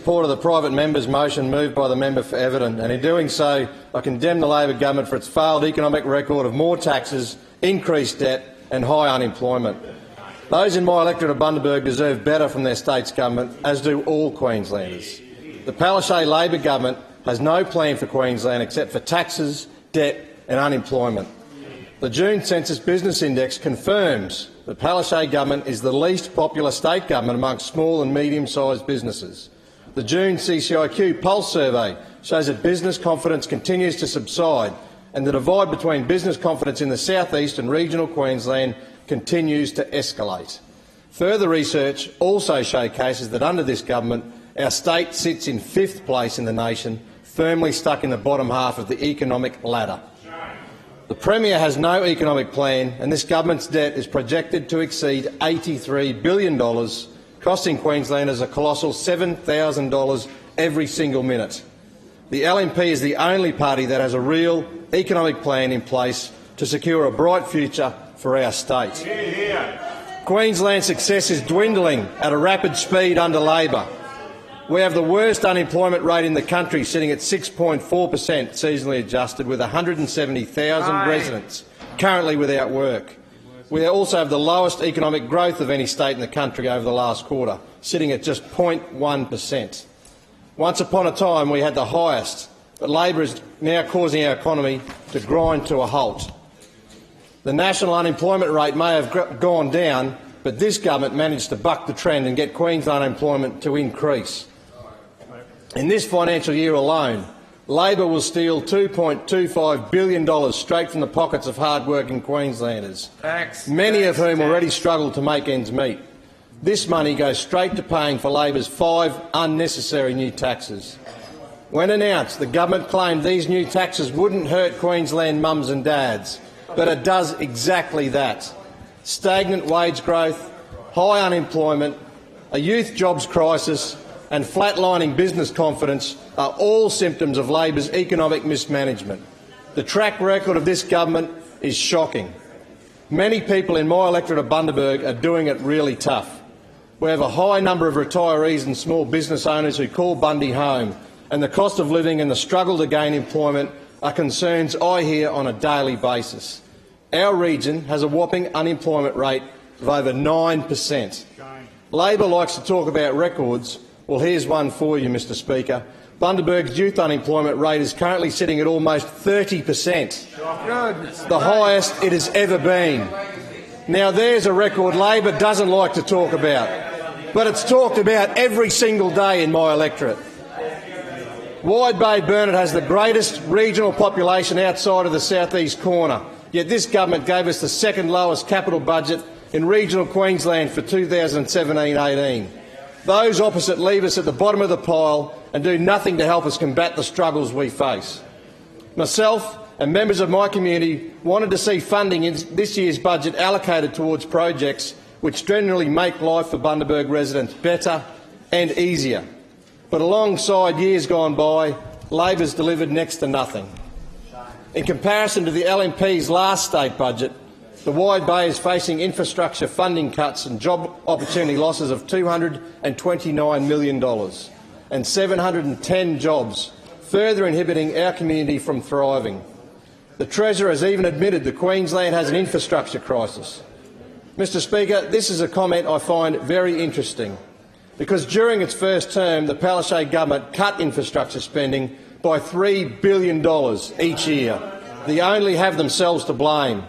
support of the private member's motion moved by the member for Everton, and in doing so I condemn the Labor government for its failed economic record of more taxes, increased debt and high unemployment. Those in my electorate of Bundaberg deserve better from their state's government, as do all Queenslanders. The Palaszczuk Labor government has no plan for Queensland except for taxes, debt and unemployment. The June Census Business Index confirms the Palaszczuk government is the least popular state government amongst small and medium-sized businesses. The June CCIQ Pulse survey shows that business confidence continues to subside and the divide between business confidence in the south-east and regional Queensland continues to escalate. Further research also showcases that under this government, our state sits in 5th place in the nation, firmly stuck in the bottom half of the economic ladder. The Premier has no economic plan, and this government's debt is projected to exceed $83 billion, costing Queenslanders a colossal $7,000 every single minute. The LNP is the only party that has a real economic plan in place to secure a bright future for our state. Queensland's success is dwindling at a rapid speed under Labor. We have the worst unemployment rate in the country, sitting at 6.4% seasonally adjusted, with 170,000 residents currently without work. We also have the lowest economic growth of any state in the country over the last quarter, sitting at just 0.1%. Once upon a time we had the highest, but Labor is now causing our economy to grind to a halt. The national unemployment rate may have gone down, but this government managed to buck the trend and get Queensland unemployment to increase. In this financial year alone, Labor will steal $2.25 billion straight from the pockets of hard-working Queenslanders, many of whom already struggle to make ends meet. This money goes straight to paying for Labor's 5 unnecessary new taxes. When announced, the government claimed these new taxes wouldn't hurt Queensland mums and dads, but it does exactly that. Stagnant wage growth, high unemployment, a youth jobs crisis and flatlining business confidence are all symptoms of Labor's economic mismanagement. The track record of this government is shocking. Many people in my electorate of Bundaberg are doing it really tough. We have a high number of retirees and small business owners who call Bundy home, and the cost of living and the struggle to gain employment are concerns I hear on a daily basis. Our region has a whopping unemployment rate of over 9%. Labor likes to talk about records. Well, here's one for you, Mr Speaker. Bundaberg's youth unemployment rate is currently sitting at almost 30%, the highest it has ever been. Now there's a record Labor doesn't like to talk about, but it's talked about every single day in my electorate. Wide Bay Burnett has the greatest regional population outside of the southeast corner, yet this government gave us the second lowest capital budget in regional Queensland for 2017-18. Those opposite leave us at the bottom of the pile and do nothing to help us combat the struggles we face. Myself and members of my community wanted to see funding in this year's budget allocated towards projects which generally make life for Bundaberg residents better and easier. But alongside years gone by, Labor's delivered next to nothing. In comparison to the LNP's last state budget, the Wide Bay is facing infrastructure funding cuts and job opportunity losses of $229 million and 710 jobs, further inhibiting our community from thriving. The Treasurer has even admitted that Queensland has an infrastructure crisis. Mr Speaker, this is a comment I find very interesting, because during its first term the Palaszczuk government cut infrastructure spending by $3 billion each year. They only have themselves to blame.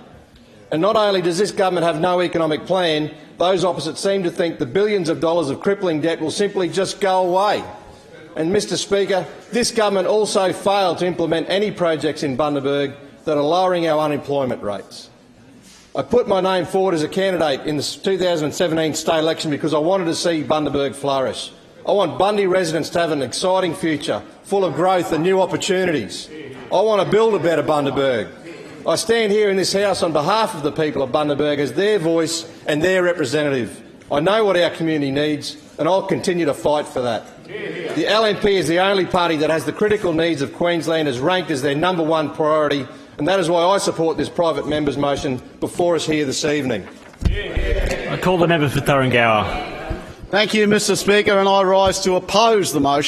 And not only does this government have no economic plan, those opposite seem to think the billions of dollars of crippling debt will simply just go away. And, Mr Speaker, this government also failed to implement any projects in Bundaberg that are lowering our unemployment rates. I put my name forward as a candidate in the 2017 state election because I wanted to see Bundaberg flourish. I want Bundy residents to have an exciting future, full of growth and new opportunities. I want to build a better Bundaberg. I stand here in this House on behalf of the people of Bundaberg as their voice and their representative. I know what our community needs, and I'll continue to fight for that. The LNP is the only party that has the critical needs of Queenslanders ranked as their #1 priority, and that is why I support this private member's motion before us here this evening. I call the member for Thuringowa. Thank you, Mr Speaker, and I rise to oppose the motion.